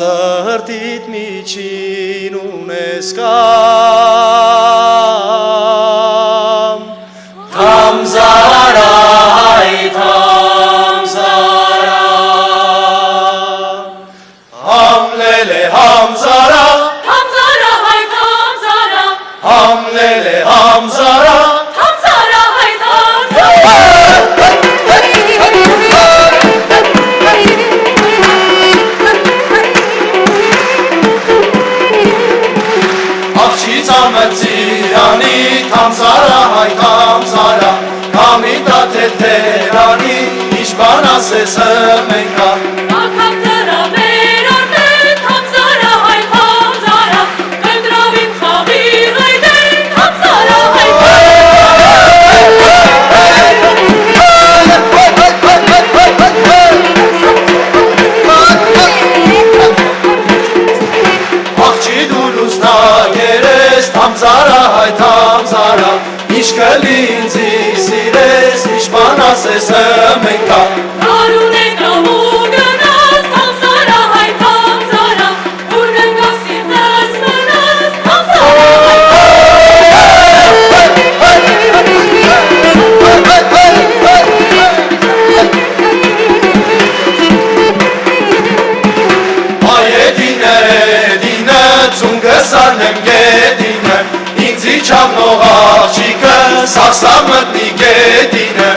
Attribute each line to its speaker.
Speaker 1: Սրտիդ միջին ունես կամ Թամզարա հայ Թամզարա Համլելե Համզարա
Speaker 2: Թամզարա հայ Թամզարա
Speaker 1: Համլելե Համզարա
Speaker 2: Թամզարա հայ Թամզարա
Speaker 1: Ծիրանի Թամզարա հայ Թամզարա Կամիտա թեթերանի Իշբան ասես հմենքա
Speaker 2: Ակապ տրավեր արդեն Թամզարա հայ Թամզարա Կնդրավին խավիր այդեն Թամզարա հայ
Speaker 1: Աղջի դու լուսնագերես Թամզարա հայ Թամզարա Իշկլի ինձի սիրես Իշբան ասես հմենքա
Speaker 2: Արուն եկավ ու գնաս Թամզարա հայ Թամզարա Ուր ննգավ սիրտս մնաս Թամզարա
Speaker 1: Ցունգսանեմ գետինը ինձի չափնող աղջիկը սասա մտնի գետինը